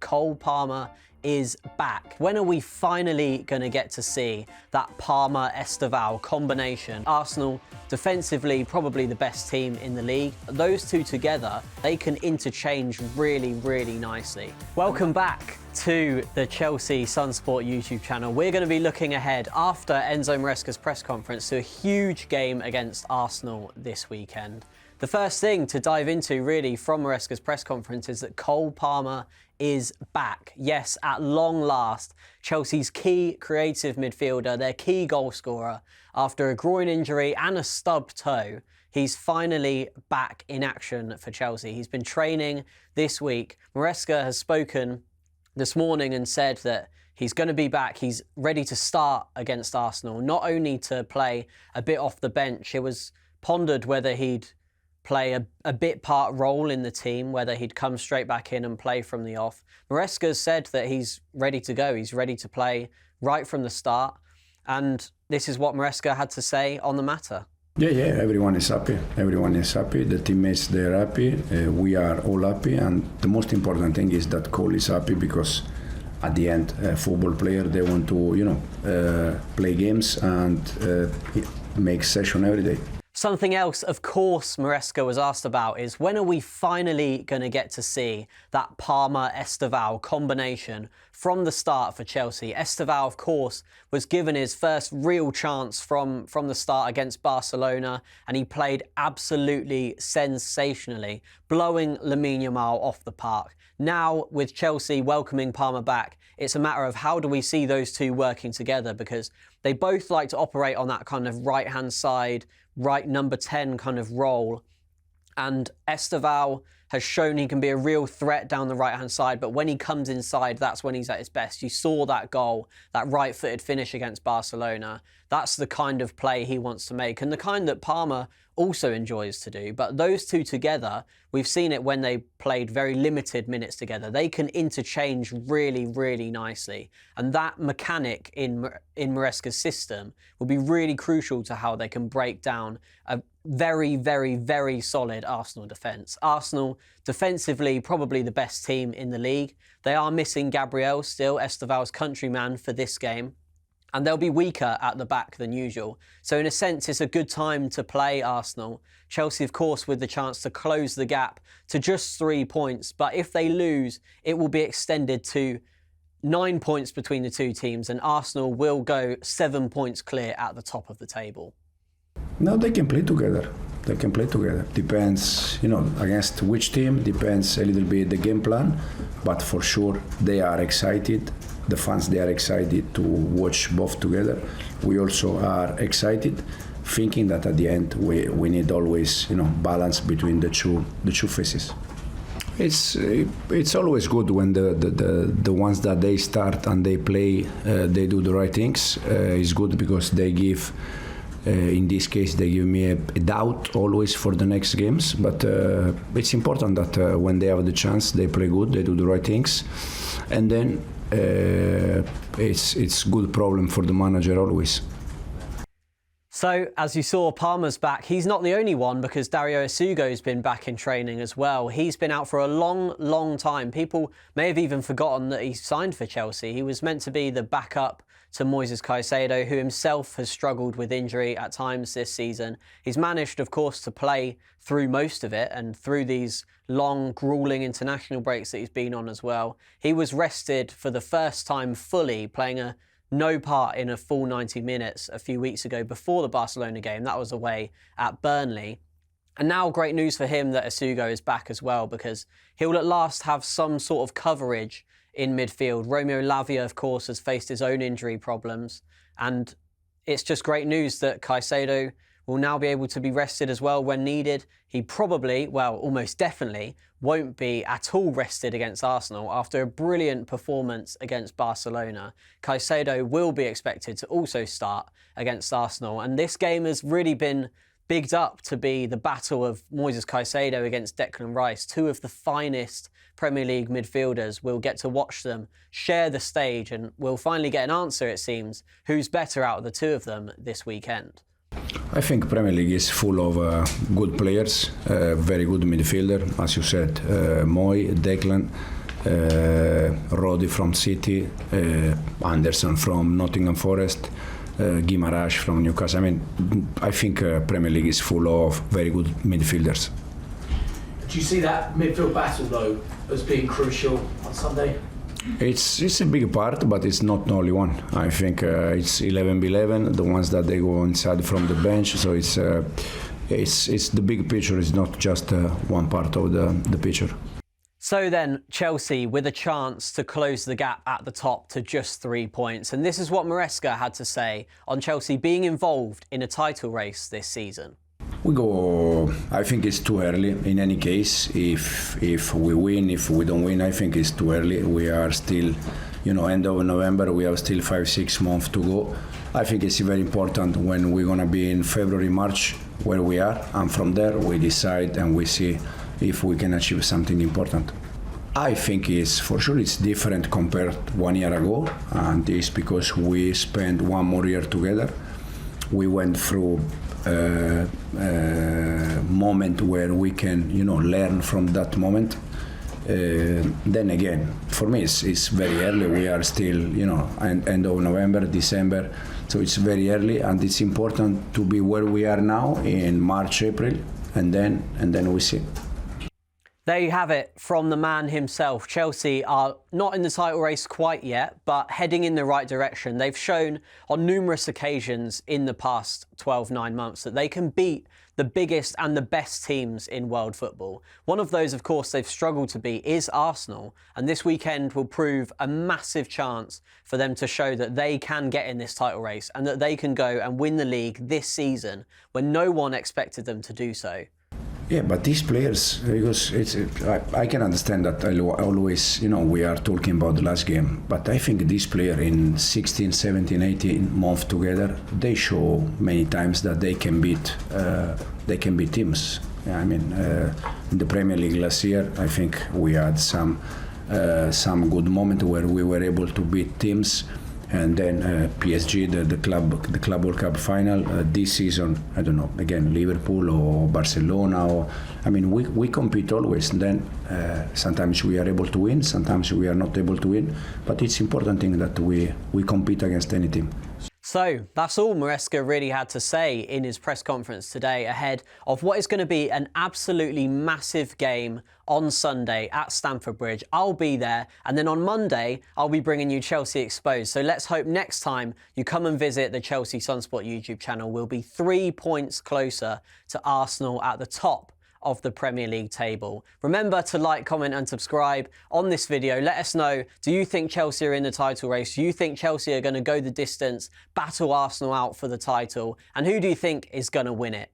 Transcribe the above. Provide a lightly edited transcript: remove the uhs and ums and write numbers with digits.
Cole Palmer is back. When are we finally going to get to see that Palmer Estevao combination? Arsenal defensively probably the best team in the league. Those two together, they can interchange really nicely. Welcome back to the Chelsea Sunsport YouTube channel. We're going to be looking ahead after Enzo Maresca's press conference to a huge game against Arsenal this weekend. The first thing to dive into really from Maresca's press conference is that Cole Palmer is back. Yes, at long last, Chelsea's key creative midfielder, their key goal scorer, after a groin injury and a stubbed toe, he's finally back in action for Chelsea. He's been training this week. Maresca has spoken this morning and said that he's going to be back. He's ready to start against Arsenal, not only to play a bit off the bench. It was pondered whether he'd play a bit part role in the team, whether he'd come straight back in and play from the off. Maresca said that he's ready to go. He's ready to play right from the start. And this is what Maresca had to say on the matter. Yeah, everyone is happy. Everyone is happy. The teammates, they're happy. We are all happy. And the most important thing is that Cole is happy because at the end, football players, they want to, play games and make session every day. Something else, of course, Maresca was asked about is when are we finally going to get to see that Palmer Estevao combination from the start for Chelsea? Estaval, of course, was given his first real chance from the start against Barcelona, and he played absolutely sensationally, blowing Lamine Yamal off the park. Now, with Chelsea welcoming Palmer back, it's a matter of how do we see those two working together, because they both like to operate on that kind of right-hand side, right number 10 kind of role. And Estaval has shown he can be a real threat down the right-hand side, but when he comes inside, that's when he's at his best. You saw that goal, that right-footed finish against Barcelona. That's the kind of play he wants to make, and the kind that Palmer also enjoys to do. But those two together, we've seen it when they played very limited minutes together. They can interchange really nicely. And that mechanic in Maresca's system will be really crucial to how they can break down a very solid Arsenal defence. Arsenal, defensively, probably the best team in the league. They are missing Gabriel still, Estaval's countryman, for this game. And they'll be weaker at the back than usual. So in a sense, it's a good time to play Arsenal. Chelsea, of course, with the chance to close the gap to just 3 points. But if they lose, it will be extended to 9 points between the two teams, and Arsenal will go 7 points clear at the top of the table. No, they can play together. They can play together. Depends, against which team, depends a little bit the game plan. But for sure, they are excited. The fans, they are excited to watch both together. We also are excited, thinking that at the end we need always balance between the two faces. It's always good when the ones that they start and they play, they do the right things. It's good because they give. In this case, they give me a doubt always for the next games. But it's important that when they have the chance, they play good, they do the right things, and then it's good problem for the manager always. So, as you saw, Palmer's back. He's not the only one, because Dario Isugo's been back in training as well. He's been out for a long time. People may have even forgotten that he signed for Chelsea. He was meant to be the backup to Moises Caicedo, who himself has struggled with injury at times this season. He's managed, of course, to play through most of it and through these long, gruelling international breaks that he's been on as well. He was rested for the first time fully, playing no part in a full 90 minutes a few weeks ago before the Barcelona game. That was away at Burnley. And now great news for him that Isugo is back as well, because he'll at last have some sort of coverage in midfield. Romeo Lavia, of course, has faced his own injury problems, and it's just great news that Caicedo will now be able to be rested as well when needed. He probably, well, almost definitely, won't be at all rested against Arsenal after a brilliant performance against Barcelona. Caicedo will be expected to also start against Arsenal, and this game has really been bigged up to be the battle of Moises Caicedo against Declan Rice, two of the finest Premier League midfielders. We'll get to watch them share the stage, and we'll finally get an answer, it seems, who's better out of the two of them this weekend. I think Premier League is full of good players, very good midfielder, as you said, Moi, Declan, Roddy from City, Anderson from Nottingham Forest, Guimaraes from Newcastle. I mean, I think Premier League is full of very good midfielders. Do you see that midfield battle though as being crucial on Sunday? It's a big part, but it's not the only one. I think it's 11-11, the ones that they go inside from the bench. So it's the big picture. It's not just one part of the picture. So then, Chelsea with a chance to close the gap at the top to just 3 points. And this is what Maresca had to say on Chelsea being involved in a title race this season. I think it's too early. In any case, if we win, if we don't win, I think it's too early. We are still, end of November, we have still 5-6 months to go. I think it's very important when we're going to be in February, March, where we are. And from there, we decide and we see if we can achieve something important. I think for sure it's different compared to 1 year ago. And it's because we spent one more year together. We went through moment where we can, learn from that moment. Then again, for me, it's very early. We are still, end of November, December, so it's very early, and it's important to be where we are now in March, April, and then we see. There you have it from the man himself. Chelsea are not in the title race quite yet, but heading in the right direction. They've shown on numerous occasions in the past 9 months that they can beat the biggest and the best teams in world football. One of those, of course, they've struggled to beat is Arsenal. And this weekend will prove a massive chance for them to show that they can get in this title race and that they can go and win the league this season when no one expected them to do so. Yeah, but these players, because I can understand that always, we are talking about the last game, but I think these players in 16, 17, 18 months together, they show many times that they can beat teams. Yeah, I mean, in the Premier League last year, I think we had some good moment where we were able to beat teams. And then PSG, the Club World Cup final, this season, I don't know, again, Liverpool or Barcelona. We compete always. And then sometimes we are able to win, sometimes we are not able to win. But it's important thing that we compete against any team. So that's all Maresca really had to say in his press conference today ahead of what is going to be an absolutely massive game on Sunday at Stamford Bridge. I'll be there, and then on Monday I'll be bringing you Chelsea Exposed. So let's hope next time you come and visit the Chelsea Sunspot YouTube channel, we'll be 3 points closer to Arsenal at the top of the Premier League table. Remember to like, comment and subscribe on this video. Let us know, do you think Chelsea are in the title race? Do you think Chelsea are going to go the distance, battle Arsenal out for the title? And who do you think is going to win it?